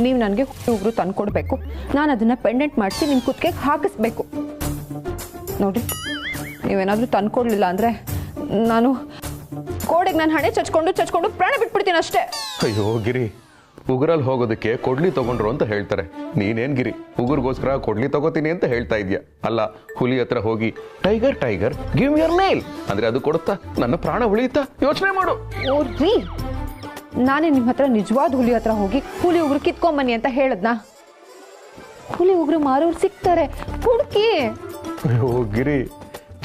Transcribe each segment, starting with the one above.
ನೀವು ನನಗೆ ಉಗುರು ತಂದ್ಕೊಡ್ಬೇಕು, ನಾನು ಅದನ್ನು ಪೆಂಡೆಂಟ್ ಮಾಡಿಸಿ ನಿಮ್ಮ ಕುತ್ತಿಗೆ ಹಾಕಿಸ್ಬೇಕು. ನೋಡಿರಿ, ನೀವೇನಾದರೂ ತಂದ್ಕೊಡ್ಲಿಲ್ಲ ಅಂದರೆ ನಾನು ಗೋಡೆಗೆ ನಾನು ಹಣೆ ಚಚ್ಕೊಂಡು ಪ್ರಾಣ ಬಿಟ್ಬಿಡ್ತೀನಿ ಅಷ್ಟೇ. ಅಯ್ಯೋ ಗಿರಿ, ಉಗುರಲ್ಲಿ ಹೋಗೋದಕ್ಕೆ ಕೊಡ್ಲಿ ತಗೊಂಡ್ರು ಅಂತ ಹೇಳ್ತಾರೆ. ನೀನೇನ್ ಗಿರಿ ಉಗುರ್ಗೋಸ್ಕರ ಕೊಡ್ಲಿ ತಗೋತೀನಿ ಅಂತ ಹೇಳ್ತಾ ಇದೆಯಾ? ಅಲ್ಲ, ಹುಲಿ ಹತ್ರ ಹೋಗಿ tiger tiger give your nail ಅಂದ್ರೆ ಅದು ಕೊಡುತ್ತಾ? ನನ್ನ ಪ್ರಾಣ ಉಳಿಯುತ್ತಾ? ಯೋಚನೆ ಮಾಡು. ಓ ನಾನೇ ನಿಮ್ಮ ಹತ್ರ ನಿಜವಾದ ಹುಲಿ ಹತ್ರ ಹೋಗಿ ಹುಲಿ ಉಗುರು ಕಿತ್ಕೊಂಬನ್ನಿ ಅಂತ ಹೇಳದ್ನಾ? ಹುಲಿ ಉಗುರು ಮಾರೋರು ಸಿಗ್ತಾರೆ, ಹುಡುಕಿ. ಅಯ್ಯೋ ಗಿರಿ,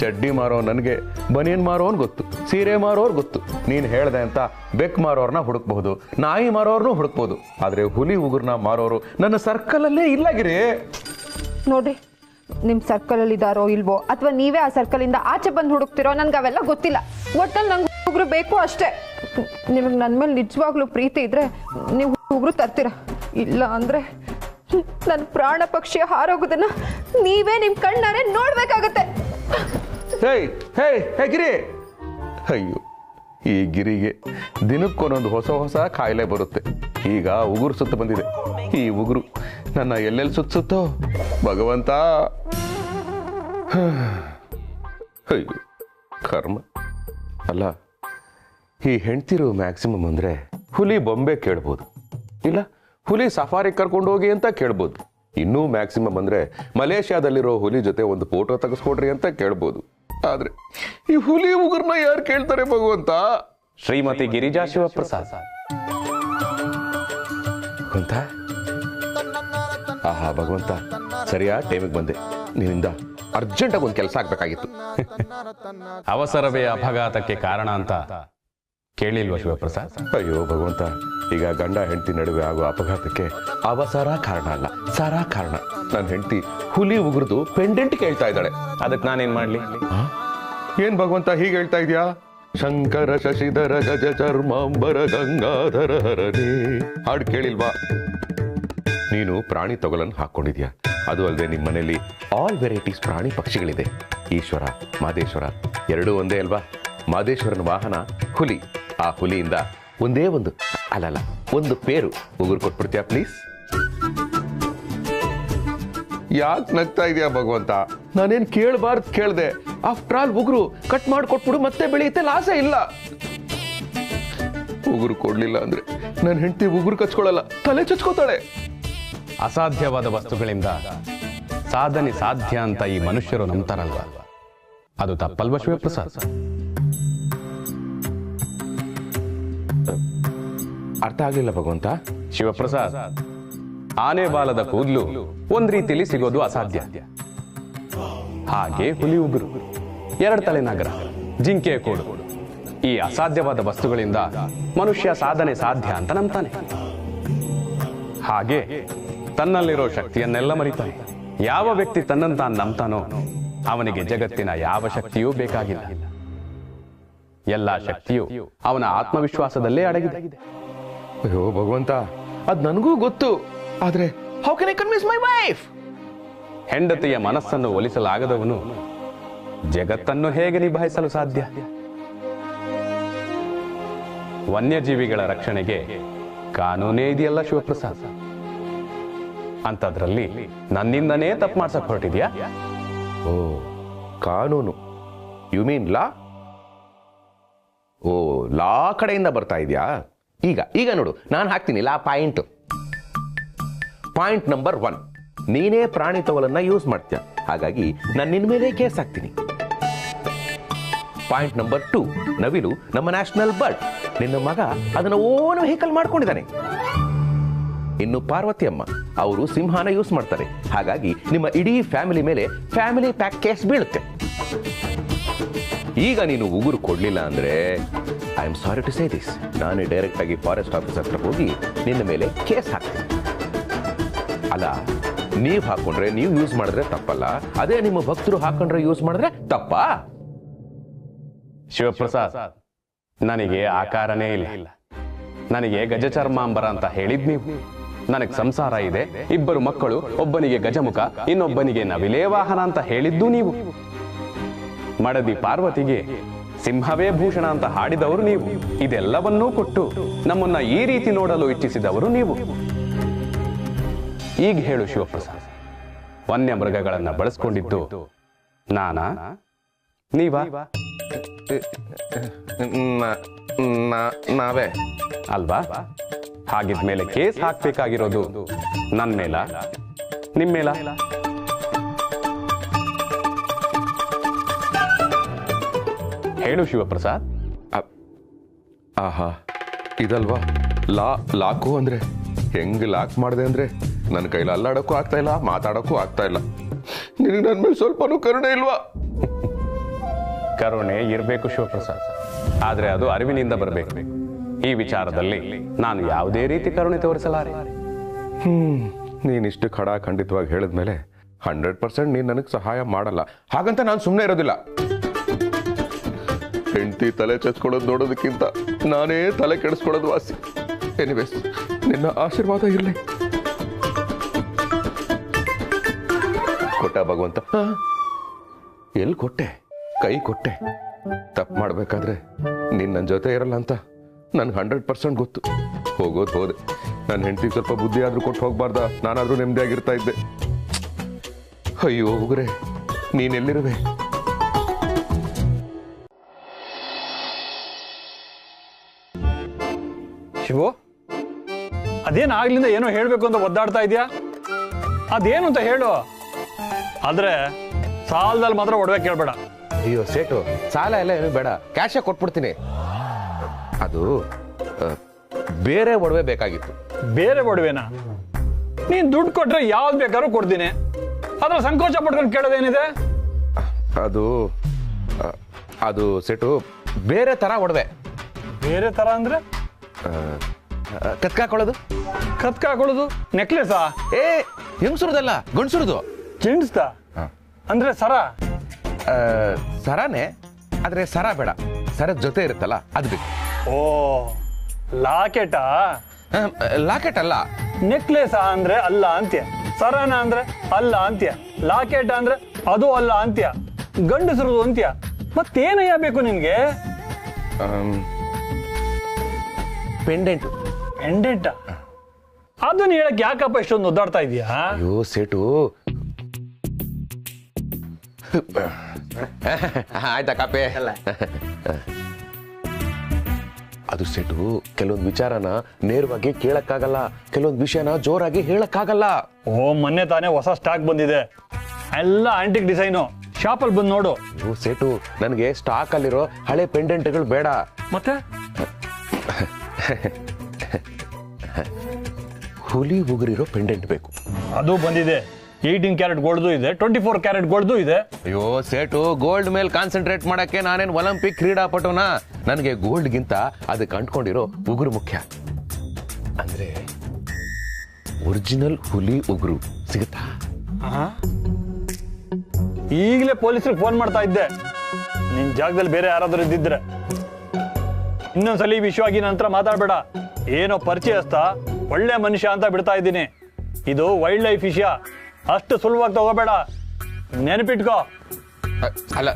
ಚಡ್ಡಿ ಮಾರೋ ನನಗೆ ಬನಿಯನ್ ಮಾರೋನ್ ಗೊತ್ತು, ಸೀರೆ ಮಾರೋರ್ ಗೊತ್ತು. ನೀನ್ ಹೇಳ್ದೆ ಅಂತ ಬೆಕ್ ಮಾರೋರ್ನ ಹುಡುಕ್ಬಹುದು, ನಾಯಿ ಮಾರೋರ್ನು ಹುಡುಕ್ಬಹುದು, ಆದ್ರೆ ಹುಲಿ ಉಗುರ್ನ ಮಾರೋರು ನನ್ನ ಸರ್ಕಲ್ ಅಲ್ಲೇ ಇಲ್ಲ ಗಿರಿ. ನೋಡ್ರಿ, ನಿಮ್ ಸರ್ಕಲ್ ಅಲ್ಲಿ ಇದಾರೋ ಇಲ್ವೋ, ಅಥವಾ ನೀವೇ ಆ ಸರ್ಕಲ್ ಇಂದ ಆಚೆ ಬಂದು ಹುಡುಕ್ತಿರೋ, ನನ್ಗೆ ಅವೆಲ್ಲ ಗೊತ್ತಿಲ್ಲ. ಒಟ್ಟಲ್ಲಿ ನಂಗೆ ಉಗುರು ಬೇಕು ಅಷ್ಟೇ. ನಿಮಗೆ ನನ್ನ ಮೇಲೆ ನಿಜವಾಗ್ಲೂ ಪ್ರೀತಿ ಇದ್ರೆ ನೀವು ಉಗುರು ತರ್ತೀರ, ಇಲ್ಲ ಅಂದ್ರೆ ನನ್ನ ಪ್ರಾಣ ಪಕ್ಷಿ ಹಾರೋಗೋದನ್ನ ನೀವೇ ನಿಮ್ ಕಣ್ಣಾರೆ ನೋಡ್ಬೇಕಾಗತ್ತೆ. ಹೇ ಹೇ ಹೇ ಗಿರಿ, ಅಯ್ಯೋ ಈ ಗಿರಿಗೆ ದಿನಕ್ಕೊಂದೊಂದು ಹೊಸ ಕಾಯಿಲೆ ಬರುತ್ತೆ. ಈಗ ಉಗುರು ಸುತ್ತ ಬಂದಿದೆ. ಈ ಉಗುರು ನನ್ನ ಎಲ್ಲೆಲ್ಲಿ ಸುತ್ತೋ ಭಗವಂತ. ಅಯ್ಯೋ ಕರ್ಮ. ಅಲ್ಲ, ಈ ಹೆಂಡ್ತಿರು ಮ್ಯಾಕ್ಸಿಮಮ್ ಅಂದ್ರೆ ಹುಲಿ ಬೊಂಬೆ ಕೇಳ್ಬೋದು, ಇಲ್ಲ ಹುಲಿ ಸಫಾರಿ ಕರ್ಕೊಂಡು ಹೋಗಿ ಅಂತ ಕೇಳ್ಬೋದು. ಇನ್ನೂ ಮ್ಯಾಕ್ಸಿಮಮ್ ಅಂದ್ರೆ ಮಲೇಷ್ಯಾದಲ್ಲಿರೋ ಹುಲಿ ಜೊತೆ ಒಂದು ಫೋಟೋ ತೆಗೆಸ್ಕೊಡ್ರಿ ಅಂತ ಕೇಳ್ಬೋದು. ಆದ್ರೆ ಈ ಹುಲಿ ಉಗುರ್ನ ಯಾರು ಕೇಳ್ತಾರೆ ಭಗವಂತ? ಶ್ರೀಮತಿ ಗಿರಿಜಾ ಶಿವಪ್ರಸಾದ್. ಭಗವಂತ, ಆಹಾ ಭಗವಂತ, ಸರಿಯಾ ಟೈಮಿಗೆ ಬಂದೆ. ನಿನ್ನಿಂದ ಅರ್ಜೆಂಟಾಗಿ ಒಂದು ಕೆಲಸ ಆಗ್ಬೇಕಾಗಿತ್ತು. ಅವಸರವೇ ಅಪಘಾತಕ್ಕೆ ಕಾರಣ ಅಂತ ಕೇಳಿಲ್ವ ಶಿವಪ್ರಸಾದ್? ಅಯ್ಯೋ ಭಗವಂತ, ಈಗ ಗಂಡ ಹೆಂಡತಿ ನಡುವೆ ಆಗೋ ಅಪಘಾತಕ್ಕೆ ಅವಸರ ಕಾರಣ ಅಲ್ಲ, ಸಾರಾ ಕಾರಣ. ನನ್ನ ಹೆಂಡತಿ ಹುಲಿ ಉಗುರ್ದು ಪೆಂಡೆಂಟ್ ಕೇಳ್ತಾ ಇದ್ದಾಳೆ. ಅದಕ್ಕೆ ನಾನೇನ್ ಮಾಡ್ಲಿ? ಏನ್ ಭಗವಂತ ಹೀಗೆ ಹೇಳ್ತಾ ಇದೆಯಾ? ಶಂಕರ ಶಶಿಧರ ಗಜ ಚರ್ಮಾಂಬರ ಗಂಗಾಧರ ಹರನೇ ಹಾಡು ಕೇಳಿಲ್ವಾ? ನೀನು ಪ್ರಾಣಿ ತೊಗಲನ್ನು ಹಾಕೊಂಡಿದ್ಯಾ. ಅದು ಅಲ್ಲದೆ ನಿಮ್ಮ ಮನೆಯಲ್ಲಿ ಆಲ್ ವೆರೈಟೀಸ್ ಪ್ರಾಣಿ ಪಕ್ಷಿಗಳಿದೆ. ಈಶ್ವರ ಮಾದೇಶ್ವರ ಎರಡೂ ಒಂದೇ ಅಲ್ವಾ? ಮಾದೇಶ್ವರನ ವಾಹನ ಹುಲಿ. ಆ ಹುಲಿಯಿಂದ ಒಂದೇ ಒಂದು ಅಲ್ಲಲ್ಲ ಒಂದು ಪೇರು ಉಗುರು ಕೊಟ್ಬಿಡ್ತೀಯಾ ಪ್ಲೀಸ್? ಯಾಕೆ ನಗ್ತಾ ಇದೆಯಾ ಭಗವಂತ? ನಾನೇನ್ ಕೇಳಬಾರ್ದು ಕೇಳ್ದೆ. ಆಫ್ಟರ್ ಆಲ್ ಉಗುರು ಕಟ್ ಮಾಡಿ ಕೊಟ್ಬಿಡು, ಮತ್ತೆ ಬೆಳೆಯುತ್ತೆ, ಲಾಸ ಇಲ್ಲ. ಉಗುರು ಕೊಡ್ಲಿಲ್ಲ ಅಂದ್ರೆ ನನ್ನ ಹೆಂಡತಿ ಉಗುರು ಕಚ್ಕೊಳ್ಳಲ್ಲ, ತಲೆ ಚಚ್ಕೋತಾಳೆ. ಅಸಾಧ್ಯವಾದ ವಸ್ತುಗಳಿಂದ ಸಾಧನೆ ಸಾಧ್ಯ ಅಂತ ಈ ಮನುಷ್ಯರು ನಂಬ್ತಾರಲ್ವ, ಅದು ತಪ್ಪಲ್ವ ಶಿವಪ್ರಸಾದ್? ಅರ್ಥ ಆಗ್ಲಿಲ್ಲ ಭಗವಂತ. ಶಿವಪ್ರಸಾದ್, ಆನೆ ಬಾಲದ ಕೂದಲು ಒಂದ್ ರೀತಿಯಲ್ಲಿ ಸಿಗೋದು ಅಸಾಧ್ಯ. ಹಾಗೆ ಹುಲಿ ಉಗುರು, ಎರಡು ತಲೆ ನಗರ, ಜಿಂಕೆ ಕೋಡು, ಈ ಅಸಾಧ್ಯವಾದ ವಸ್ತುಗಳಿಂದ ಮನುಷ್ಯ ಸಾಧನೆ ಸಾಧ್ಯ ಅಂತ ನಂಬ್ತಾನೆ. ಹಾಗೆ ತನ್ನಲ್ಲಿರೋ ಶಕ್ತಿಯನ್ನೆಲ್ಲ ಮರಿತಾನೆ. ಯಾವ ವ್ಯಕ್ತಿ ತನ್ನನ್ನು ತಾನು ನಂಬ್ತಾನೋ ಅವನಿಗೆ ಜಗತ್ತಿನ ಯಾವ ಶಕ್ತಿಯೂ ಬೇಕಾಗಿಲ್ಲ. ಎಲ್ಲ ಶಕ್ತಿಯು ಅವನ ಆತ್ಮವಿಶ್ವಾಸದಲ್ಲೇ ಅಡಗಿದೆ. ಅಯ್ಯೋ ಭಗವಂತ, ಅದ್ ನನಗೂ ಗೊತ್ತು, ಆದ್ರೆ how can I convince my wife? ಹೆಂಡತಿಯ ಮನಸ್ಸನ್ನು ಒಲಿಸಲಾಗದವನು ಜಗತ್ತನ್ನು ಹೇಗೆ ನಿಭಾಯಿಸಲು ಸಾಧ್ಯ? ವನ್ಯಜೀವಿಗಳ ರಕ್ಷಣೆಗೆ ಕಾನೂನೇ ಇದೆಯಲ್ಲ ಶಿವಪ್ರಸಾದ್. ಅಂತದ್ರಲ್ಲಿ ನನ್ನಿಂದನೇ ತಪ್ಪು ಮಾಡ್ಸಕ್ ಹೊರಟಿದ್ಯಾ? ಓ, ಕಾನೂನು, ಯು ಮೀನ್ ಲಾ? ಓ, ಲಾ ಕಡೆಯಿಂದ ಬರ್ತಾ ಇದೆಯಾ? ಈಗ ನೋಡು, ನಾನು ಹಾಕ್ತೀನಿ ಲಾ ಪಾಯಿಂಟ್. ಪಾಯಿಂಟ್ ನಂಬರ್ 1, ನೀನೇ ಪ್ರಾಣಿ ತೊಗಲನ್ನ ಯೂಸ್ ಮಾಡ್ತೀಯ, ಹಾಗಾಗಿ ನಾನು ನಿನ್ನ ಮೇಲೆ ಕೇಸ್ ಹಾಕ್ತೀನಿ. ಪಾಯಿಂಟ್ ನಂಬರ್ 2, ನವಿಲು ನಮ್ಮ ನ್ಯಾಷನಲ್ ಬರ್ಡ್, ನಿನ್ನ ಮಗ ಅದನ್ನ ಓನ್ ವೆಹಿಕಲ್ ಮಾಡ್ಕೊಂಡಿದ್ದಾನೆ. ಇನ್ನು ಪಾರ್ವತಿ ಅಮ್ಮ, ಅವರು ಸಿಂಹನ ಯೂಸ್ ಮಾಡ್ತಾರೆ, ಹಾಗಾಗಿ ನಿಮ್ಮ ಇಡೀ ಫ್ಯಾಮಿಲಿ ಮೇಲೆ ಫ್ಯಾಮಿಲಿ ಪ್ಯಾಕ್ ಕೇಸ್ ಬೀಳುತ್ತೆ. ಈಗ ನೀನು ಉಗುರು ಕೊಡ್ಲಿಲ್ಲ ಅಂದ್ರೆ I am sorry to say this, ನಾನೇ ಡೈರೆಕ್ಟ್ ಆಗಿ ಫಾರೆಸ್ಟ್ ಆಫೀಸರ್ ಹತ್ರ ಹೋಗಿ ನಿನ್ನ ಮೇಲೆ ಕೇಸ್ ಹಾಕ್ತೀನಿ. ಅಲ್ಲ, ನೀವು ಹಾಕೊಂಡ್ರೆ, ನೀವು ಯೂಸ್ ಮಾಡಿದ್ರೆ ತಪ್ಪಲ್ಲ, ಅದೇ ನಿಮ್ಮ ಭಕ್ತರು ಹಾಕೊಂಡ್ರೆ ಯೂಸ್ ಮಾಡಿದ್ರೆ ತಪ್ಪಾ? ಶಿವಪ್ರಸಾದ್, ನನಗೆ ಆಕಾರನೇ ಇಲ್ಲ. ನನಗೆ ಗಜಚರ್ಮಾಂಬರ ಅಂತ ಹೇಳಿದ್ ನೀವು. ನನಗೆ ಸಂಸಾರ ಇದೆ, 2 ಮಕ್ಕಳು, ಒಬ್ಬನಿಗೆ ಗಜಮುಖ, ಇನ್ನೊಬ್ಬನಿಗೆ ನವಿಲೇ ವಾಹನ ಅಂತ ಹೇಳಿದ್ದು ನೀವು. ಮಡದಿ ಪಾರ್ವತಿಗೆ ಸಿಂಹವೇ ಭೂಷಣ ಅಂತ ಹಾಡಿದವರು ನೀವು. ಇದೆಲ್ಲವನ್ನೂ ಕೊಟ್ಟು ನಮ್ಮನ್ನ ಈ ರೀತಿ ನೋಡಲು ಇಚ್ಛಿಸಿದವರು ನೀವು. ಈಗ ಹೇಳು ಶಿವಪ್ರಸಾದ್, ವನ್ಯ ಮೃಗಗಳನ್ನ ಬಳಸ್ಕೊಂಡಿದ್ದು ನಾನಾ ನೀವಾ? ನಾವೇ ಅಲ್ವಾ? ಹಾಗಿದ್ಮೇಲೆ ಕೇಸ್ ಹಾಕ್ಬೇಕಾಗಿರೋದು ನನ್ನ ಮೇಲ ನಿಮ್ಮೇಲ? ಹೇಳು ಶಿವಪ್ರಸಾದ್. ಆಹಾ, ಇದಲ್ವಾ ಲಾಕು ಅಂದ್ರೆ? ಹೆಂಗ್ ಲಾಕ್ ಮಾಡಿದೆ ಅಂದ್ರೆ ನನ್ನ ಕೈಲಿ ಅಲ್ಲಾಡಕ್ಕೂ ಆಗ್ತಾ ಇಲ್ಲ, ಮಾತಾಡಕ್ಕೂ ಆಗ್ತಾ ಇಲ್ಲ. ನಿನಗೆ ನನ್ನ ಮೇಲೆ ಸ್ವಲ್ಪನೂ ಕರುಣೆ ಇಲ್ವಾ? ಕರುಣೆ ಇರಬೇಕು ಶಿವಪ್ರಸಾದ್, ಆದ್ರೆ ಅದು ಅರಿವಿನಿಂದ ಬರಬೇಕು. ಈ ವಿಚಾರದಲ್ಲಿ ನಾನು ಯಾವುದೇ ರೀತಿ ಕರುಣೆ ತೋರಿಸಲಾರೆ. ನೀನಿಷ್ಟು ಖಂಡಿತವಾಗಿ ಹೇಳಿದ್ಮೇಲೆ 100% ನೀನು ನನಗೆ ಸಹಾಯ ಮಾಡಲ್ಲ. ಹಾಗಂತ ನಾನು ಸುಮ್ಮನೆ ಇರೋದಿಲ್ಲ. ಹೆಂಡತಿ ತಲೆ ಚಚ್ಕೊಳ್ಳೋದು ನೋಡೋದಕ್ಕಿಂತ ನಾನೇ ತಲೆ ಕೆಡಿಸ್ಕೊಳ್ಳೋದು ವಾಸಿ. ಎನಿವೇಸ್, ನಿನ್ನ ಆಶೀರ್ವಾದ ಇರಲಿ. ಕೊಟ್ಟ ಭಗವಂತ? ಎಲ್ಲಿ ಕೊಟ್ಟೆ? ಕೈ ಕೊಟ್ಟೆ. ತಪ್ಪು ಮಾಡ್ಬೇಕಾದ್ರೆ ನೀನ್ ನನ್ನ ಜೊತೆ ಇರಲ್ಲ ಅಂತ ನನ್ಗೆ 100% ಗೊತ್ತು. ಹೋಗೋದು ಹೋದೆ. ನನ್ನ ಹೆಂಡತಿಗೆ ಸ್ವಲ್ಪ ಬುದ್ಧಿ ಆದ್ರೂ ಕೊಟ್ಟು ಹೋಗ್ಬಾರ್ದ? ನಾನಾದ್ರೂ ನೆಮ್ಮದಿಯಾಗಿರ್ತಾ ಇದ್ದೆ. ಅಯ್ಯೋ ಹೋಗ್ರೆ, ನೀನೆಲ್ಲಿರುವೆ? ಶಿವು, ಅದೇನು ಆಗ್ಲಿಂದ ಏನೋ ಹೇಳ್ಬೇಕು ಅಂತ ಒದ್ದಾಡ್ತಾ ಇದೆಯಾ? ಅದೇನು ಅಂತ ಹೇಳು. ಆದ್ರೆ ಸಾಲದಲ್ಲಿ ಮಾತ್ರ ಒಡವೆ ಕೇಳಬೇಡ. ಅಯ್ಯೋ ಸೇಟು, ಸಾಲ ಎಲ್ಲ ಏನು ಬೇಡ, ಕ್ಯಾಶೇ ಕೊಟ್ಬಿಡ್ತೀನಿ. ಅದು ಬೇರೆ ಒಡವೆ ಬೇಕಾಗಿತ್ತು. ಬೇರೆ ಒಡವೆನಾ? ನೀನ್ ದುಡ್ಡು ಕೊಟ್ರೆ ಯಾವ್ದು ಬೇಕಾದ್ರೂ ಕೊಡ್ತೀನಿ. ಅದ್ರ ಸಂಕೋಚ ಪಟ್ಕೊಂಡು ಕೇಳೋದೇನಿದೆ? ಅದು ಸೇಟು ಬೇರೆ ತರ ಒಡವೆ. ಬೇರೆ ತರ ಅಂದ್ರೆ? ಕತ್ಕಾಕೊಳ್ಳೋದು. ಕತ್ಕಾಕೊಳ್ಳೋದು? ನೆಕ್ಲೆಸಾ? ಹೆಂಗಸುರದಲ್ಲ, ಗಂಡಸುರದು. ಚಿಂಡ್ಸ್ದ ಅಂದ್ರೆ ಸರ? ಸರಾನೇ, ಆದ್ರೆ ಸರ ಬೇಡ, ಸರದ ಜೊತೆ ಇರುತ್ತಲ್ಲ ಅದು ಬೇಕು. ಓ, ಲಾಕೆಟಾ? ಲಾಕೆಟ್ ಅಲ್ಲ. ನೆಕ್ಲೆಸಾ ಅಂದ್ರೆ ಅಲ್ಲ ಅಂತ್ಯ, ಸರನ ಅಂದ್ರೆ ಅಲ್ಲ ಅಂತ್ಯ, ಲಾಕೆಟ್ ಅಂದ್ರೆ ಅದು ಅಲ್ಲ ಅಂತ್ಯ, ಗಂಡಸರದು ಅಂತ್ಯ. ಮತ್ತೇನಯ್ಯ ಬೇಕು ನಿನ್ಗೆ? ಪೆಂಡೆಂಟ್. ಪೆಂಡೆಂಟ? ಅದನ್ನ ಹೇಳಕ್ ಯಾಕಪ್ಪ ಇಷ್ಟೊಂದು ಒದ್ದಾಡ್ತಾ ಇದೀಯಾ? ಅಯ್ಯೋ ಸೇಟು, ಆಯ್ತಾ ಕಾಪೆ? ಅದು ಸೇಟು, ಕೆಲವೊಂದು ವಿಚಾರನ ನೇರವಾಗಿ ಕೇಳಕ್ಕಾಗಲ್ಲ, ಕೆಲವೊಂದು ವಿಷಯನ ಜೋರಾಗಿ ಹೇಳಕ್ಕಾಗಲ್ಲ. ಓ, ಮೊನ್ನೆ ತಾನೇ ಹೊಸ ಸ್ಟಾಕ್ ಬಂದಿದೆ, ಎಲ್ಲ ಆಂಟಿಕ್ ಡಿಸೈನು. ಶಾಪಲ್ಲಿ ಬಂದು ನೋಡು. ಸೇಟು, ನನಗೆ ಸ್ಟಾಕ್ ಅಲ್ಲಿರೋ ಹಳೆ ಪೆಂಡೆಂಟ್ಗಳು ಬೇಡ. ಮತ್ತೆ ಹುಲಿ ಉಗುರಿರೋ ಪೆಂಡೆಂಟ್ ಬೇಕು. ಅದು ಬಂದಿದೆ. 18 ಕ್ಯಾರೆಟ್ ಗೋಲ್ಡ್ದು ಇದೆ, 24 ಕ್ಯಾರೆಟ್ ಗೋಲ್ಡ್ದು ಇದೆ. ಅಯ್ಯೋ ಸೇಟು, ಗೋಲ್ಡ್ ಮೇಲೆ ಕಾನ್ಸಂಟ್ರೇಟ್ ಮಾಡಕ್ಕೆ ನಾನೇನು ಒಲಿಂಪಿಕ್ ಕ್ರೀಡಾಪಟುನಾ? ನನಗೆ ಗೋಲ್ಡ್ಗಿಂತ ಅದಕ್ಕೆ ಅಂಟ್ಕೊಂಡಿರೋ ಉಗುರು ಮುಖ್ಯ. ಅಂದ್ರೆ ಒರಿಜಿನಲ್ ಹುಲಿ ಉಗುರು ಸಿಗುತ್ತಾ? ಈಗಲೇ ಪೊಲೀಸರಿಗೆ ಫೋನ್ ಮಾಡ್ತಾ ಇದ್ದೆ, ನಿನ್ ಜಾಗದಲ್ಲಿ ಬೇರೆ ಯಾರಾದ್ರೂ ಇದ್ದಿದ್ರೆ. ಇನ್ನೊಂದ್ಸಲಿ ವಿಷಯವಾಗಿ ನಂತರ ಮಾತಾಡ್ಬೇಡ. ಏನೋ ಪರಿಚಯಸ್ತ ಒಳ್ಳೆ ಮನುಷ್ಯ ಅಂತ ಬಿಡ್ತಾ ಇದ್ದೀನಿ. ಇದು ವೈಲ್ಡ್ ಲೈಫ್ ವಿಷಯ, ಅಷ್ಟು ಸುಲಭವಾಗಿ ತಗೋಬೇಡ, ನೆನಪಿಟ್ಕೋ. ಅಲ್ಲ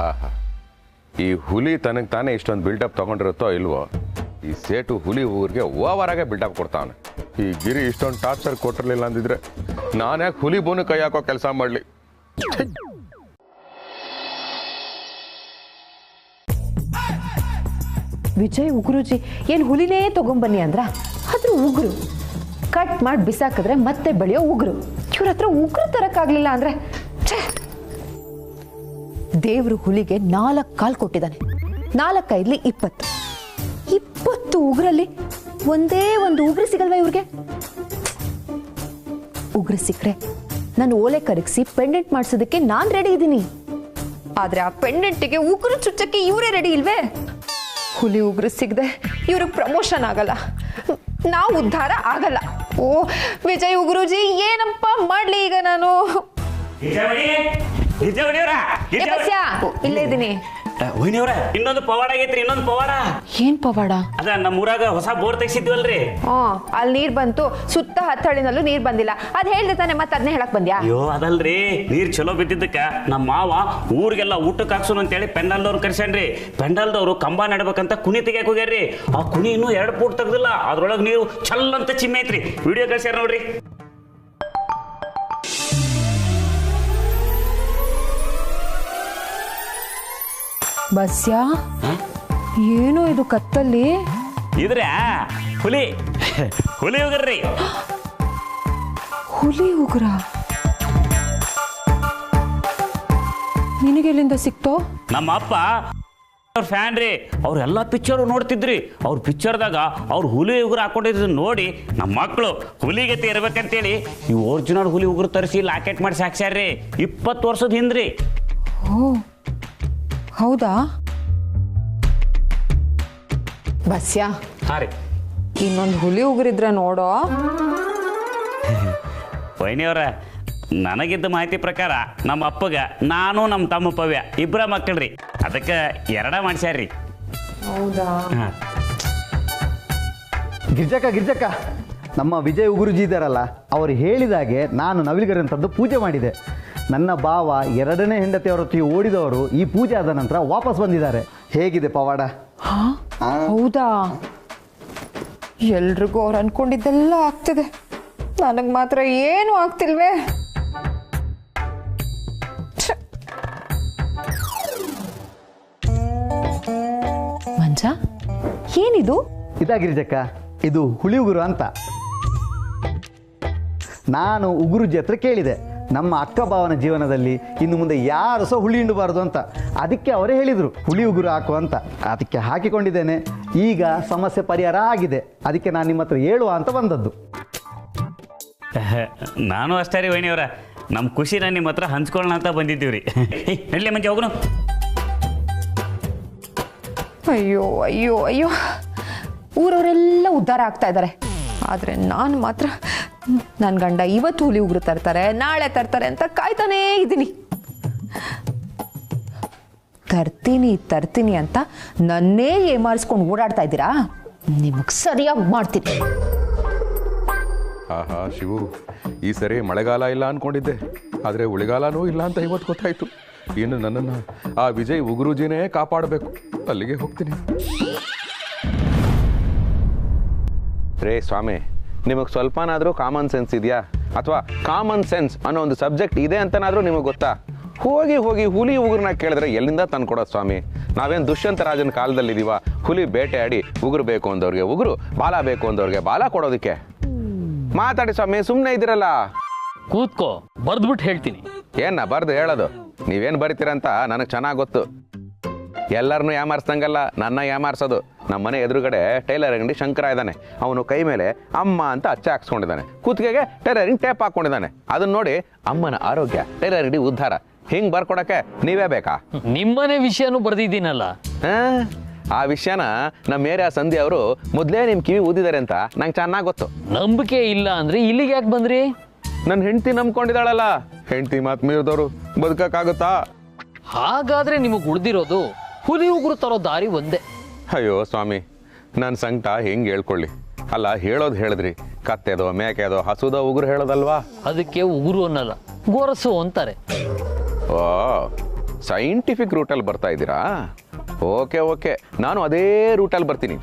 ಆಹಾ, ಈ ಹುಲಿ ತನಗೆ ತಾನೇ ಇಷ್ಟೊಂದು ಬಿಲ್ಡಪ್ ತಗೊಂಡಿರುತ್ತೋ ಇಲ್ವೋ, ಈ ಸೇಟು ಹುಲಿ ಊರಿಗೆ ಓವರ್ ಆಗಿ ಬಿಲ್ಡಪ್ ಕೊಡ್ತಾವನೆ. ಈ ಗಿರಿ ಇಷ್ಟೊಂದು ಟಾರ್ಚರ್ ಕೊಟ್ಟಿರ್ಲಿಲ್ಲ ಅಂದಿದ್ರೆ ನಾನ್ಯಾಕೆ ಹುಲಿ ಬೋನು ಕೈ ಹಾಕೋ ಕೆಲಸ ಮಾಡ್ಲಿ? ವಿಜಯ್ ಉಗುರುಜಿ ಏನು ಹುಲಿನೇ ತಗೊಂಬನ್ನಿ ಅಂದ್ರ? ಆದ್ರೂ ಉಗುರು ಕಟ್ ಮಾಡಿ ಬಿಸಾಕಿದ್ರೆ ಮತ್ತೆ ಬೆಳೆಯೋ ಉಗುರು. ಇವ್ರ ಹತ್ರ ಉಗುರು ತರಕ್ಕಾಗ್ಲಿಲ್ಲ ಅಂದ್ರೆ ದೇವ್ರು ಹುಲಿಗೆ 4 ಕಾಲ್ ಕೊಟ್ಟಿದ್ದಾನೆ. 4 5 20 ಉಗುರಲ್ಲಿ ಒಂದೇ ಒಂದು ಉಗುರು ಸಿಗಲ್ವಾ ಇವ್ರಿಗೆ? ಉಗುರು ಸಿಕ್ಕರೆ ನಾನು ಓಲೆ ಕರಗಿಸಿ ಪೆಂಡೆಂಟ್ ಮಾಡಿಸೋದಕ್ಕೆ ನಾನ್ ರೆಡಿ ಇದ್ದೀನಿ. ಆದ್ರೆ ಆ ಪೆಂಡೆಂಟಿಗೆ ಉಗುರು ಚುಚ್ಚಕ್ಕೆ ಇವರೇ ರೆಡಿ ಇಲ್ವೇ? ಹುಲಿ ಉಗುರು ಸಿಗದೆ ಇವ್ರಿಗೆ ಪ್ರಮೋಷನ್ ಆಗಲ್ಲ, ನಾವು ಉದ್ಧಾರ ಆಗಲ್ಲ. ಓ ವಿಜಯ್ ಉಗುರುಜಿ, ಏನಪ್ಪ ಮಾಡ್ಲಿ ಈಗ ನಾನು? ಇಲ್ಲೇ ಇದ್ದೀನಿ. ವೈನಿಯವ್ರ ಇನ್ನೊಂದು ಪವಾಡ ಆಗೈತ್ರಿ, ಇನ್ನೊಂದು ಪವಾಡ. ಏನ್ ಪವಾಡ? ಅದ ನಮ್ಮ ಊರಾಗ ಹೊಸ ಬೋರ್ ತೆಗ್ಸಿದ್ವಲ್ರಿ. ಅಲ್ಲಿ ನೀರ್ ಬಂತು, ಸುತ್ತ ಹತ್ತಳಿನಲ್ಲೂ ನೀರ್ ಬಂದಿಲ್ಲ. ಅದ್ ಹೇಳ್ದೆ ತಾನೆ, ಮತ್ತೆ ಅದನ್ನೇ ಹೇಳಕ್ ಬಂದ್ಯಾ? ಅಯ್ಯೋ ಅದಲ್ರಿ, ನೀರ್ ಚಲೋ ಬಿದ್ದಿದ್ದಕ್ಕ ನಮ್ಮ ಮಾವ ಊರಿಗೆಲ್ಲ ಊಟಕ್ಕೆ ಹಾಕ್ಸೋಣ ಅಂತೇಳಿ ಪೆಂಡಲ್ದವ್ರು ಕರ್ಸ್ಯಾನ್ರಿ. ಪೆಂಡಲ್ದವ್ರು ಕಂಬ ನಡ್ಬೇಕಂತ ಕುಣಿ ತೆಗಿಯಕ್ ಹೋಗ್ಯಾರ್ರಿ. ಆ ಕುಣಿ ಇನ್ನೂ 2 ಫೂಟ್ ತೆಗ್ದಿಲ್ಲ, ಅದ್ರೊಳಗೆ ನೀರು ಚಲ್ ಅಂತ ಚಿಮ್ಮೆ ಐತ್ರಿ. ವಿಡಿಯೋ ಕಳ್ಸ್ಯಾರ ನೋಡ್ರಿ. ಬಸ್ಯಾ, ಏನು ಇದು ಕತ್ತಲ್ಲಿ? ಇದ್ರ ಹುಲಿ ಹುಲಿ ಹೋಗ್ರಿ. ಹುಲಿ ಉಗ್ರ ನಿನಗೆಲ್ಲಿಂದ ಸಿಕ್ತೋ? ನಮ್ಮ ಅಪ್ಪ ಅವ್ರ ಫ್ಯಾನ್ ರೀ, ಅವ್ರೆಲ್ಲ ಪಿಕ್ಚರ್ ನೋಡ್ತಿದ್ರಿ. ಅವ್ರ ಪಿಕ್ಚರ್ದಾಗ ಅವ್ರು ಹುಲಿ ಉಗುರು ಹಾಕೊಂಡಿದ್ದು ನೋಡಿ ನಮ್ಮ ಮಕ್ಕಳು ಹುಲಿಗತಿ ಇರ್ಬೇಕಂತೇಳಿ ಈ ಒರಿಜಿನಲ್ ಹುಲಿ ಉಗುರು ತರಿಸಿ ಲಾಕೆಟ್ ಮಾಡಿ ಸಾಕ್ಸ್ಯಾರ್ರಿ. 20 ವರ್ಷದ ಹಿಂದ್ರಿ. ಓ ಹೌದಾ? ಬಸ್ಯಾ, ಹಾ ರೀ. ಇನ್ನೊಂದು ಹುಲಿ ಉಗುರಿದ್ರೆ ನೋಡೋ. ವೈನಿಯವರ, ನನಗಿದ್ದ ಮಾಹಿತಿ ಪ್ರಕಾರ ನಮ್ಮ ಅಪ್ಪಗ ನಾನು ನಮ್ಮ ತಮ್ಮ ಪವ್ಯ ಇಬ್ಬರ ಮಕ್ಕಳ್ರಿ, ಅದಕ್ಕೆ 2 ಮಾಡ್ಸ್ಯಾರ್ರಿ. ಹೌದಾ? ಗಿರ್ಜಕ್ಕ, ನಮ್ಮ ವಿಜಯ್ ಉಗುರುಜಿ ಇದ್ದಾರಲ್ಲ, ಅವರು ಹೇಳಿದಾಗೆ ನಾನು ನವಿಲುಗರಂಥದ್ದು ಪೂಜೆ ಮಾಡಿದೆ. ನನ್ನ ಭಾವ 2ನೇ ಹೆಂಡತಿಯವರ ಹೊತ್ತಿಗೆ ಓಡಿದವರು ಈ ಪೂಜೆ ಆದ ನಂತರ ವಾಪಸ್ ಬಂದಿದ್ದಾರೆ. ಹೇಗಿದೆ ಪವಾಡ? ಹೌದಾ? ಎಲ್ರಿಗೂ ಅವ್ರು ಅನ್ಕೊಂಡಿದ್ದೆಲ್ಲ ಆಗ್ತಿದೆ, ನನಗೆ ಮಾತ್ರ ಏನು ಆಗ್ತಿಲ್ವೇ? ಮಂಜ, ಏನಿದು? ಇದಾ ಗಿರ್ಜಕ್ಕ, ಇದು ಹುಲಿ ಉಗುರು ಅಂತ. ನಾನು ಉಗುರುಜಿ ಹತ್ರ ಕೇಳಿದೆ, ನಮ್ಮ ಅಕ್ಕ ಭಾವನ ಜೀವನದಲ್ಲಿ ಇನ್ನು ಮುಂದೆ ಯಾರು ಸಹ ಹುಳಿ ಹಿಂಡಬಾರ್ದು ಅಂತ. ಅದಕ್ಕೆ ಅವರೇ ಹೇಳಿದರು ಹುಳಿ ಉಗುರು ಹಾಕು ಅಂತ. ಅದಕ್ಕೆ ಹಾಕಿಕೊಂಡಿದ್ದೇನೆ. ಈಗ ಸಮಸ್ಯೆ ಪರಿಹಾರ ಆಗಿದೆ. ಅದಕ್ಕೆ ನಾನು ನಿಮ್ಮ ಹತ್ರ ಹೇಳುವ ಅಂತ ಬಂದದ್ದು. ನಾನು ಅಷ್ಟೇ ರೀ ವೈನಿಯವರ, ನಮ್ಮ ಖುಷಿನ ನಿಮ್ಮ ಹತ್ರ ಹಂಚ್ಕೊಳ್ಳೋಣ ಅಂತ ಬಂದಿದ್ದೀವಿ ರೀ. ನಡಲಿ ಮಂಚೆ ಹೋಗೋಣ. ಅಯ್ಯೋ ಅಯ್ಯೋ ಅಯ್ಯೋ, ಊರವರೆಲ್ಲ ಉದ್ಧಾರ ಆಗ್ತಾ ಇದ್ದಾರೆ, ಆದರೆ ನಾನು ಮಾತ್ರ ನನ್ನ ಗಂಡ ಇವತ್ತು ಹುಲಿ ಉಗುರು ತರ್ತಾರೆ, ನಾಳೆ ತರ್ತಾರೆ ಅಂತ ಕಾಯ್ತಾನೇ ಇದ್ದೀನಿ. ತರ್ತೀನಿ ಅಂತ ನನ್ನೇ ಏಮಾರಿಸ್ಕೊಂಡು ಓಡಾಡ್ತಾ ಇದ್ದೀರಾ? ನಿಮಗೆ ಸರಿಯಾಗಿ ಮಾಡ್ತೀನಿ. ಆಹಾ ಶಿವು, ಈ ಸರಿ ಮಳೆಗಾಲ ಇಲ್ಲ ಅನ್ಕೊಂಡಿದ್ದೆ, ಆದರೆ ಉಳಿಗಾಲನೂ ಇಲ್ಲ ಅಂತ ಇವತ್ತು ಗೊತ್ತಾಯ್ತು. ಇನ್ನು ನನ್ನನ್ನು ಆ ವಿಜಯ್ ಉಗುರುಜಿನೇ ಕಾಪಾಡಬೇಕು. ಅಲ್ಲಿಗೆ ಹೋಗ್ತೀನಿ. ರೇ ಸ್ವಾಮಿ, ನಿಮಗೆ ಸ್ವಲ್ಪನಾದರೂ ಕಾಮನ್ ಸೆನ್ಸ್ ಇದೆಯಾ? ಅಥವಾ ಕಾಮನ್ ಸೆನ್ಸ್ ಅನ್ನೋ ಒಂದು ಸಬ್ಜೆಕ್ಟ್ ಇದೆ ಅಂತನಾದರೂ ನಿಮಗೆ ಗೊತ್ತಾ? ಹೋಗಿ ಹುಲಿ ಉಗುರನ್ನ ಕೇಳಿದ್ರೆ ಎಲ್ಲಿಂದ ತಂದ್ಕೊಡೋದು ಸ್ವಾಮಿ? ನಾವೇನು ದುಷ್ಯಂತ ರಾಜನ ಕಾಲದಲ್ಲಿದ್ದೀವ ಹುಲಿ ಬೇಟೆಯಾಡಿ ಉಗುರು ಬೇಕು ಅಂದವ್ರಿಗೆ ಉಗುರು, ಬಾಲ ಬೇಕು ಅಂದವ್ರಿಗೆ ಬಾಲ ಕೊಡೋದಕ್ಕೆ? ಮಾತಾಡಿ ಸ್ವಾಮಿ, ಸುಮ್ಮನೆ ಇದ್ದೀರಲ್ಲ. ಕೂತ್ಕೋ, ಬರ್ದ್ಬಿಟ್ಟು ಹೇಳ್ತೀನಿ. ಏನ ಬರ್ದು ಹೇಳೋದು? ನೀವೇನು ಬರಿತೀರಂತ ನನಗೆ ಚೆನ್ನಾಗಿ ಗೊತ್ತು. ಎಲ್ಲರನ್ನೂ ಯಾಮಾರಿಸ್ದಂಗಲ್ಲ ನನ್ನ ಯಾಮಾರಿಸೋದು. ನಮ್ಮ ಮನೆ ಎದುರುಗಡೆ ಟೈಲರ್ ಅಂಗಡಿ ಶಂಕರ ಇದ್ದಾನೆ. ಅವನು ಕೈ ಮೇಲೆ ಅಮ್ಮ ಅಂತ ಅಚ್ಚೆ ಹಾಕ್ಸ್ಕೊಂಡಿದ್ದಾನೆ, ಕೂತ್ಗೆಗೆ ಟೈಲರಿಂಗ್ ಟೇಪ್ ಹಾಕ್ಕೊಂಡಿದ್ದಾನೆ. ಅದನ್ನ ನೋಡಿ ಅಮ್ಮನ ಆರೋಗ್ಯ, ಟೈಲರ್ ಅಂಗಡಿ ಉದ್ಧಾರ, ಹಿಂಗೆ ಬರ್ಕೊಡಕ್ಕೆ ನೀವೇ ಬೇಕಾ? ನಿಮ್ಮನೆ ವಿಷಯನೂ ಬರ್ದಿದ್ದೀನಲ್ಲ. ಆ ವಿಷಯನ ನಮ್ಮ ಏರಿಯಾ ಸಂಧ್ಯಾ ಅವರು ಮೊದಲೇ ನಿಮ್ಮ ಕಿವಿ ಊದಿದ್ದಾರೆ ಅಂತ ನಂಗೆ ಚೆನ್ನಾಗಿ ಗೊತ್ತು. ನಂಬಿಕೆ ಇಲ್ಲ ಅಂದ್ರೆ ಇಲ್ಲಿಗೆ ಯಾಕೆ ಬಂದ್ರಿ? ನನ್ನ ಹೆಂಡತಿ ನಂಬ್ಕೊಂಡಿದ್ದಾಳಲ್ಲ. ಹೆಂಡತಿ ಮಾತು ಮೀರಿದವರು ಬದುಕಕ್ಕಾಗುತ್ತಾ? ಹಾಗಾದ್ರೆ ನಿಮಗೆ ಉಳಿದಿರೋದು ಹುಲಿ ಉಗುರು ತರೋ ದಾರಿ ಒಂದೇ. ಅಯ್ಯೋ ಸ್ವಾಮಿ, ನನ್ನ ಸಂಕಟ ಹೆಂಗೆ ಹೇಳ್ಕೊಳ್ಳಿ? ಅಲ್ಲ, ಹೇಳೋದು ಹೇಳಿದ್ರಿ, ಕತ್ತೆದೋ ಮೇಕೆದೋ ಹಸುದೋ ಉಗುರು ಹೇಳೋದಲ್ವಾ? ಅದಕ್ಕೆ ಉಗುರು ಅನ್ನಲ್ಲ, ಗೊರಸು ಅಂತಾರೆ. ಓ, ಸೈಂಟಿಫಿಕ್ ರೂಟಲ್ಲಿ ಬರ್ತಾ ಇದ್ದೀರಾ? ಓಕೆ, ನಾನು ಅದೇ ರೂಟಲ್ಲಿ ಬರ್ತೀನಿ.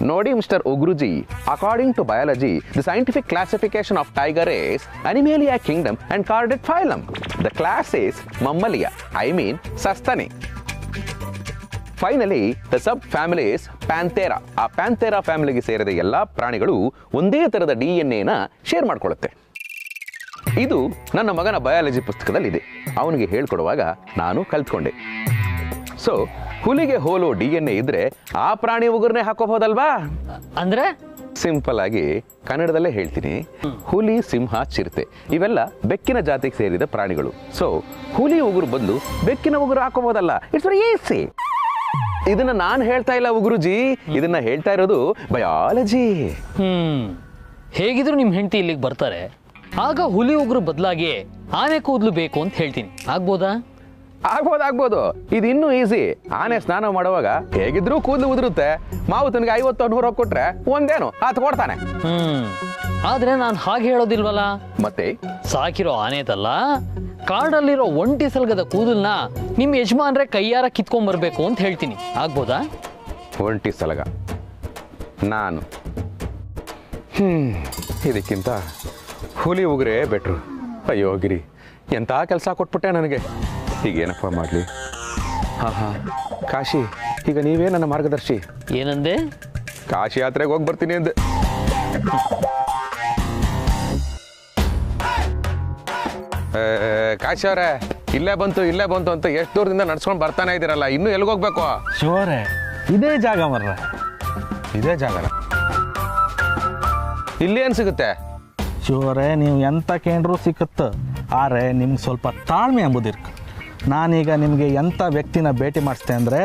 ನೋಡಿ mister Uguruji, according to biology, the scientific classification of tiger is Animalia kingdom and Chordate phylum. The class is Mammalia, I mean Sastani. Finally, the sub-family is Panthera. ಆ ಪ್ಯಾಂಥೇರಾ ಫ್ಯಾಮಿಲಿಗೆ ಸೇರಿದ ಎಲ್ಲ ಪ್ರಾಣಿಗಳು ಒಂದೇ ಥರದ DNA-ನ ಶೇರ್ ಮಾಡ್ಕೊಳ್ಳುತ್ತೆ. ಇದು ನನ್ನ ಮಗನ ಬಯಾಲಜಿ ಪುಸ್ತಕದಲ್ಲಿದೆ. ಅವನಿಗೆ ಹೇಳ್ಕೊಡುವಾಗ ನಾನು ಕಲ್ತ್ಕೊಂಡೆ. ಸೊ ಹುಲಿಗೆ ಹೋಲೋ DNA ಇದ್ರೆ ಆ ಪ್ರಾಣಿ ಉಗುರ್ನೇ ಹಾಕೋಬಹುದಲ್ವಾ? ಅಂದ್ರೆ ಸಿಂಪಲ್ ಆಗಿ ಕನ್ನಡದಲ್ಲೇ ಹೇಳ್ತೀನಿ. ಹುಲಿ, ಸಿಂಹ, ಚಿರತೆ ಇವೆಲ್ಲ ಬೆಕ್ಕಿನ ಜಾತಿಗೆ ಸೇರಿದ ಪ್ರಾಣಿಗಳು. ಸೊ ಹುಲಿ ಉಗುರು ಬದಲು ಬೆಕ್ಕಿನ ಉಗುರು ಹಾಕೋಬಹುದಲ್ಲ. It's very easy. ಇದನ್ನ ನಾನು ಹೇಳ್ತಾ ಇಲ್ಲ ಉಗುರುಜಿ, ಇದನ್ನ ಹೇಳ್ತಾ ಇರೋದು ಬಯಾಲಜಿ. ಹೇಗಿದ್ರು ನಿಮ್ ಹೆಂಡತಿ ಇಲ್ಲಿಗೆ ಬರ್ತಾರೆ, ಆಗ ಹುಲಿ ಉಗುರು ಬದಲಾಗಿ ಆನೆ ಕೂದಲು ಬೇಕು ಅಂತ ಹೇಳ್ತೀನಿ. ಆಗ್ಬೋದಾ? ಆಗ್ಬೋದು. ಇದು ಇನ್ನೂ ಈಸಿ. ಆನೆ ಸ್ನಾನ ಮಾಡುವಾಗ ಹೇಗಿದ್ರೂ ಕೂದಲು ಉದುರುತ್ತೆ. ಮಾವುತನಿಗೆ 50-100 ಕೊಟ್ರೆ ಒಂದೇನು ಆತ ಕೊಡ್ತಾನೆ. ಆದ್ರೆ ನಾನು ಹಾಗೆ ಹೇಳೋದಿಲ್ವಲ್ಲ. ಮತ್ತೆ ಸಾಕಿರೋ ಆನೆದಲ್ಲ, ಕಾಡಲ್ಲಿರೋ ಒಂಟಿ ಸಲ್ಗದ ಕೂದಲ್ನ ನಿಮ್ ಯಜಮಾನ್ರೆ ಕೈಯಾರ ಕಿತ್ಕೊಂಡ್ಬರ್ಬೇಕು ಅಂತ ಹೇಳ್ತೀನಿ. ಆಗ್ಬೋದಾ? ಒಂಟಿ ಸಲಗ ನಾನು ಇದಕ್ಕಿಂತ ಹುಲಿ ಉಗುರೇ ಬೆಟ್ರು. ಅಯ್ಯೋ ಗಿರಿ, ಎಂಥ ಕೆಲಸ ಕೊಟ್ಬಿಟ್ಟೆ ನನಗೆ. ಈಗೇನಪ್ಪ ಮಾಡಲಿ? ಕಾಶಿ, ಈಗ ನೀವೇ ನನ್ನ ಮಾರ್ಗದರ್ಶಿ. ಏನಂದೆ? ಕಾಶಿ ಯಾತ್ರೆಗೆ ಹೋಗಿ ಬರ್ತೀನಿ ಅಂದೆ. ಕಾಶಿ ಅವರೇ, ಇಲ್ಲೇ ಬಂತು ಅಂತ ಎಷ್ಟು ದೂರದಿಂದ ನಡ್ಸ್ಕೊಂಡು ಬರ್ತಾನೆ ಇದ್ದೀರಲ್ಲ, ಇನ್ನೂ ಎಲ್ಲಿಗೋಗ್ಬೇಕು? ಶಿವರೇ, ಇದೇ ಜಾಗ ಮರ್ರೆ. ಇದೇ ಜಾಗನ? ಇಲ್ಲೇನು ಸಿಗುತ್ತೆ? ಶಿವರೇ, ನೀವು ಎಂಥ ಕೇಂದ್ರೂ ಸಿಕ್ಕುತ್ತೆ. ಆದರೆ ನಿಮ್ಗೆ ಸ್ವಲ್ಪ ತಾಳ್ಮೆ ಎಂಬುದಿರ್ಕ. ನಾನೀಗ ನಿಮಗೆ ಎಂಥ ವ್ಯಕ್ತಿನ ಭೇಟಿ ಮಾಡಿಸ್ತೆ ಅಂದರೆ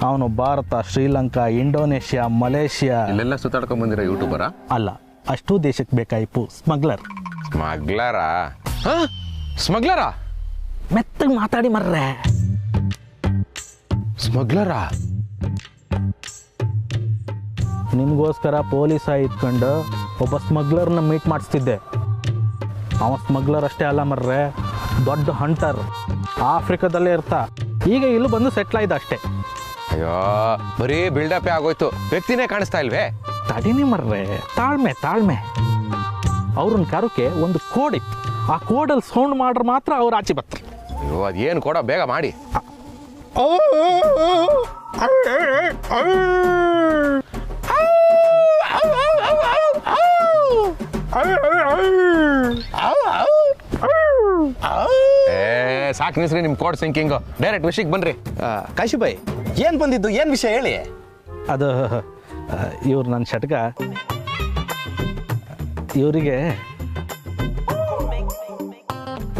ಅವನು ಭಾರತ, ಶ್ರೀಲಂಕಾ, ಇಂಡೋನೇಷ್ಯಾ, ಮಲೇಷ್ಯಾ ಇಲ್ಲೆಲ್ಲ ಸುತ್ತಾಡ್ಕೊಂಡ್ ಬಂದಿರೋ ಯೂಟ್ಯೂಬರಾ? ಅಲ್ಲ, ಅಷ್ಟೂ ದೇಶಕ್ಕೆ ಬೇಕಾಯಿತು. ಸ್ಮಗ್ಲರ್. ಸ್ಮಗ್ಲರಾ? ಸ್ಮಗ್ಲರಾ? ಮೆತ್ತಗೆ ಮಾತಾಡಿ ಮರ್ರೆ. ಸ್ಮಗ್ಲರಾ? ನಿಮಗೋಸ್ಕರ ಪೊಲೀಸ ಇಟ್ಕೊಂಡು ಒಬ್ಬ ಸ್ಮಗ್ಲರ್ನ ಮೀಟ್ ಮಾಡಿಸ್ತಿದ್ದೆ. ಅವ ಸ್ಮಗ್ಲರ್ ಅಷ್ಟೇ ಅಲ್ಲ ಮರ್ರೆ, ದೊಡ್ಡ ಹಂಟರ್. ಆಫ್ರಿಕಾದಲ್ಲೇ ಇರ್ತಾ ಈಗ ಇಲ್ಲೂ ಬಂದು ಸೆಟ್ಲ್ ಆಯ್ತು ಅಷ್ಟೇ. ಅಯ್ಯೋ, ಬರೀ ಬಿಲ್ಡಪ್ ಆಗೋಯ್ತು, ವ್ಯಕ್ತಿನೇ ಕಾಣಿಸ್ತಾ ಇಲ್ವೇ? ತಡಿನಿ ಮರ್ರೆ, ತಾಳ್ಮೆ. ಅವ್ರನ್ನ ಕರೋಕೆ ಒಂದು ಕೋಡ್ ಇತ್ತು. ಆ ಕೋಡಲ್ಲಿ ಸೌಂಡ್ ಮಾಡ್ರೆ ಮಾತ್ರ ಅವ್ರು ಆಚೆ ಬರ್ತಾರೆ. ಅಯ್ಯೋ, ಅದೇನು ಕೊಡ, ಬೇಗ ಮಾಡಿ. ಸಾಕು ನಿಸ್ರಿ ನಿಮ್ ಕೋಡ್ ಸಿಂಕಿಂಗು. ಡೈರೆಕ್ಟ್ ವಿಷಯಕ್ಕೆ ಬನ್ರಿ. ಕಾಶಿಬಾಯಿ, ಏನ್ ಬಂದಿದ್ದು, ಏನ್ ವಿಷಯ ಹೇಳಿ. ಅದು ಇವ್ರು ನನ್ನ ಷಟ್ಕ, ಇವರಿಗೆ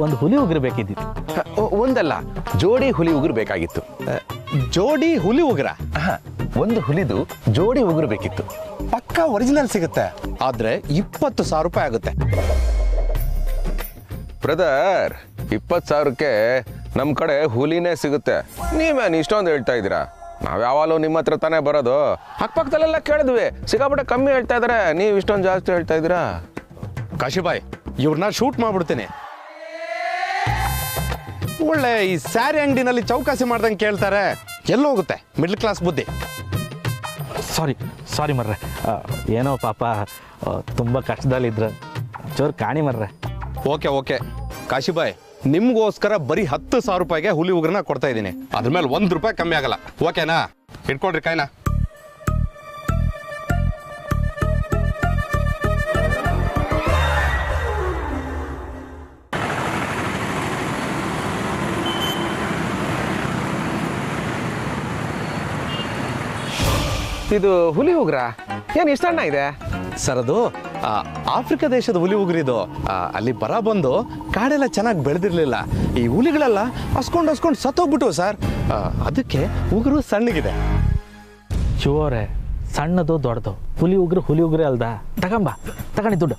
ಒಂದು ಹುಲಿ ಉಗುರು ಬೇಕಿದ್ದಿತ್ತು. ಒಂದಲ್ಲ, ಜೋಡಿ ಹುಲಿ ಉಗುರು ಬೇಕಾಗಿತ್ತು. ಜೋಡಿ ಹುಲಿ ಉಗ್ರ? ಒಂದು ಹುಲಿದು ಜೋಡಿ ಉಗುರು ಬೇಕಿತ್ತು. ಪಕ್ಕಾ ಒರಿಜಿನಲ್ ಸಿಗುತ್ತೆ, ಆದ್ರೆ 20,000 ರೂಪಾಯಿ ಆಗುತ್ತೆ. ಬ್ರದರ್, 20,000ಕ್ಕೆ ನಮ್ಮ ಕಡೆ ಹುಲಿನೇ ಸಿಗುತ್ತೆ. ನೀವೇನು ಇಷ್ಟೊಂದು ಹೇಳ್ತಾ ಇದ್ದೀರಾ? ನಾವ್ ಯಾವಾಗಲೂ ನಿಮ್ಮ ಹತ್ರ ತಾನೇ ಬರೋದು. ಅಕ್ಕಪಕ್ಕದಲ್ಲೆಲ್ಲ ಕೇಳಿದ್ವಿ, ಸಿಕ್ಕಾಪಟ್ಟೆ ಕಮ್ಮಿ ಹೇಳ್ತಾ ಇದಾರೆ, ನೀವು ಇಷ್ಟೊಂದು ಜಾಸ್ತಿ ಹೇಳ್ತಾ ಇದ್ದೀರಾ. ಕಾಶಿಬಾಯಿ, ಇವ್ರನ್ನ ಶೂಟ್ ಮಾಡ್ಬಿಡ್ತೀನಿ. ಒಳ್ಳೆ ಈ ಸ್ಯಾರಿ ಅಂಗಡಿನಲ್ಲಿ ಚೌಕಾಸಿ ಮಾಡ್ದಂಗೆ ಕೇಳ್ತಾರೆ. ಎಲ್ಲೋಗುತ್ತೆ ಮಿಡ್ಲ್ ಕ್ಲಾಸ್ ಬುದ್ಧಿ. ಸಾರಿ ಮರ್ರೆ, ಏನೋ ಪಾಪ ತುಂಬ ಕಷ್ಟದಲ್ಲಿದ್ರು. ಚೋರ್ ಕಾಣಿ ಮರ್ರೆ. ಓಕೆ ಕಾಶಿಬಾಯಿ, ನಿಮ್ಗೋಸ್ಕರ ಬರೀ 10,000 ರೂಪಾಯಿಗೆ ಹುಲಿ ಉಗ್ರನ ಕೊಡ್ತಾ ಇದ್ದೀನಿ. ಅದ್ರ ಮೇಲೆ 1 ರೂಪಾಯಿ ಕಮ್ಮಿ ಆಗಲ್ಲ. ಓಕೆನಾ? ಇಟ್ಕೊಳ್ರಿ ಕಾಯ್ನ. ಇದು ಹುಲಿ ಉಗ್ರ ಏನು ಇಷ್ಟ ಅಣ್ಣ ಇದೆ? ಸರ್, ಅದು ಆಫ್ರಿಕಾ ದೇಶದ ಹುಲಿ ಉಗುರಿದು. ಅಲ್ಲಿ ಬರ ಬಂದು ಕಾಡೆಲ್ಲ ಚೆನ್ನಾಗಿ ಬೆಳೆದಿರ್ಲಿಲ್ಲ. ಈ ಹುಲಿಗಳೆಲ್ಲ ಹಸ್ಕೊಂಡು ಸತ್ತೋಗ್ಬಿಟ್ಟು ಸರ್. ಅದಕ್ಕೆ ಉಗುರು ಸಣ್ಣಗಿದೆ. ಶಿವರೇ, ಸಣ್ಣದು ದೊಡ್ಡದು ಹುಲಿ ಉಗ್ರೆ ಅಲ್ದ. ತಗೊಂಡಿ ದುಡ್ಡು.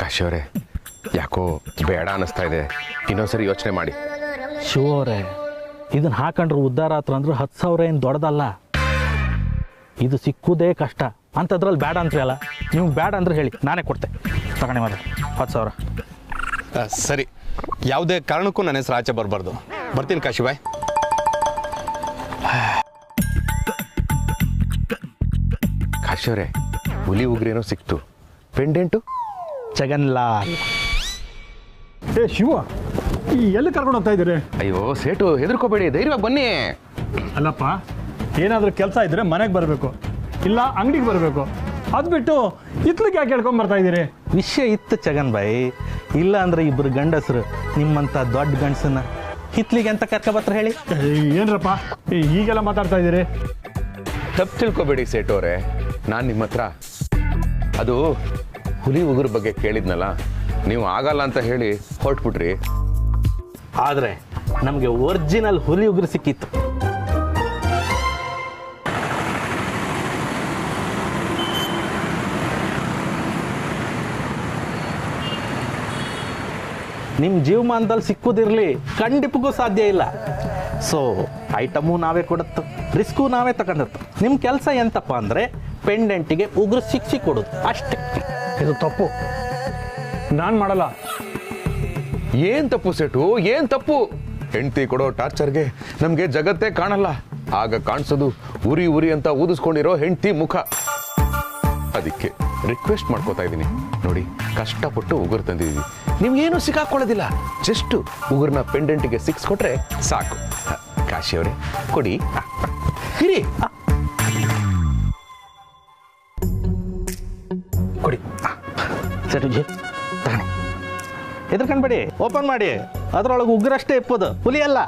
ಕಾಶಿಯವರೇ, ಯಾಕೋ ಬೇಡ ಅನ್ನಿಸ್ತಾ ಇದೆ, ಇನ್ನೊಂದ್ಸರಿ ಯೋಚನೆ ಮಾಡಿ. ಶಿವರೇ, ಇದನ್ನ ಹಾಕೊಂಡ್ರೆ ಉದ್ಧಾರ ಆತ್ರ ಅಂದ್ರೆ 10,000 ಏನು ದೊಡ್ಡದಲ್ಲ. ಇದು ಸಿಕ್ಕುದೇ ಕಷ್ಟ ಅಂಥದ್ರಲ್ಲಿ ಬೇಡ ಅಂತ್ರಿ ಅಲ್ಲ. ನೀವು ಬೇಡ ಅಂದ್ರೆ ಹೇಳಿ, ನಾನೇ ಕೊಡ್ತೆ. ತಗೊಂಡೆ ಮಾತ್ರ 10,000. ಸರಿ, ಯಾವುದೇ ಕಾರಣಕ್ಕೂ ನನ್ನ ಹೆಸರು ಆಚೆ ಬರಬಾರ್ದು. ಬರ್ತೀನಿ ಕಾಶಿಬಾಯ್. ಕಾಶಿಯವರೇ, ಹುಲಿ ಉಗ್ರೇನೋ ಸಿಕ್ತು. ಪೆಂಡೆಂಟು ಜಗನ್ಲಾಲ್. ಶಿವ, ಎಲ್ಲಿ ಕರ್ಕೊಂಡು ಹೋಗ್ತಾ ಇದ್ದೀರಿ? ಅಯ್ಯೋ ಸೇಟು, ಹೆದರ್ಕೋಬೇಡಿ, ಧೈರ್ಯವಾಗಿ ಬನ್ನಿ. ಅಲ್ಲಪ್ಪ, ಏನಾದರೂ ಕೆಲಸ ಇದ್ರೆ ಮನೆಗೆ ಬರಬೇಕು, ಇಲ್ಲ ಅಂಗಡಿಗೆ ಬರಬೇಕು. ಅದು ಬಿಟ್ಟು ಇತ್ಲಿಗೆ ಯಾಕೆ ಹೇಳ್ಕೊಂಡ್ ಬರ್ತಾ ಇದ್ದೀರಿ? ವಿಷಯ ಇತ್ತು ಚಗನ್ ಬಾಯಿ. ಇಲ್ಲ ಅಂದ್ರೆ ಇಬ್ಬರು ಗಂಡಸರು ನಿಮ್ಮಂಥ ದೊಡ್ಡ ಗಂಡಸನ್ನ ಹಿತ್ಲಿಗೆ ಅಂತ ಕರ್ಕೊಬತ್ರ ಹೇಳಿ. ಏನ್ರಪ್ಪ ಹೀಗೆಲ್ಲ ಮಾತಾಡ್ತಾ ಇದ್ದೀರಿ? ತಪ್ಪು ತಿಳ್ಕೊಬೇಡಿ ಸೇಟೋರೆ, ನಾನು ನಿಮ್ಮ ಹತ್ರ ಅದು ಹುಲಿ ಉಗುರು ಬಗ್ಗೆ ಕೇಳಿದ್ನಲ್ಲ, ನೀವು ಆಗಲ್ಲ ಅಂತ ಹೇಳಿ ಹೊರಟ್ಬಿಟ್ರಿ. ಆದರೆ ನಮಗೆ ಒರಿಜಿನಲ್ ಹುಲಿ ಉಗುರು ಸಿಕ್ಕಿತ್ತು. ನಿಮ್ಮ ಜೀವಮಾನದಲ್ಲಿ ಸಿಕ್ಕುದಿರಲಿ, ಖಂಡಿತಕ್ಕೂ ಸಾಧ್ಯ ಇಲ್ಲ. ಸೊ ಐಟಮು ನಾವೇ ಕೊಡುತ್ತೆ, ರಿಸ್ಕು ನಾವೇ ತಗೊಂಡಿರ್ತ. ನಿಮ್ಮ ಕೆಲಸ ಎಂತಪ್ಪ ಅಂದರೆ ಪೆಂಡೆಂಟಿಗೆ ಉಗ್ರ ಶಿಕ್ಷೆ ಕೊಡೋದು ಅಷ್ಟೇ. ಇದು ತಪ್ಪು, ನಾನು ಮಾಡಲ್ಲ. ಏನ್ ತಪ್ಪು ಸೇಟು, ಏನ್ ತಪ್ಪು? ಹೆಂಡತಿ ಕೊಡೋ ಟಾರ್ಚರ್ಗೆ ನಮ್ಗೆ ಜಗತ್ತೇ ಕಾಣಲ್ಲ. ಆಗ ಕಾಣಿಸೋದು ಉರಿ ಉರಿ ಅಂತ ಊದಿಸ್ಕೊಂಡಿರೋ ಹೆಂಡತಿ ಮುಖ. ಅದಕ್ಕೆ ರಿಕ್ವೆಸ್ಟ್ ಮಾಡ್ಕೋತಾ ಇದ್ದೀನಿ ನೋಡಿ, ಕಷ್ಟಪಟ್ಟು ಉಗುರು ತಂದಿದ್ದೀವಿ, ನಿಮ್ಗೇನು ಸಿಕ್ಕಾಕೊಳ್ಳೋದಿಲ್ಲ. ಜಸ್ಟ್ ಉಗುರ್ನ ಪೆಂಡೆಂಟಿಗೆ ಸಿಕ್ಸ್ಕೊಟ್ರೆ ಸಾಕು. ಕಾಶಿ ಅವರೇ ಕೊಡಿ, ಹಿರಿ ಕೊಡಿ. ಸೆಟುಜಿ ತಗಣಿ, ಹೆದರ್ಕೊಂಡ್ಬೇಡಿ, ಓಪನ್ ಮಾಡಿ. ಅದರೊಳಗೆ ಉಗ್ರಷ್ಟೇ ಇಪ್ಪದು, ಹುಲಿ ಅಲ್ಲ.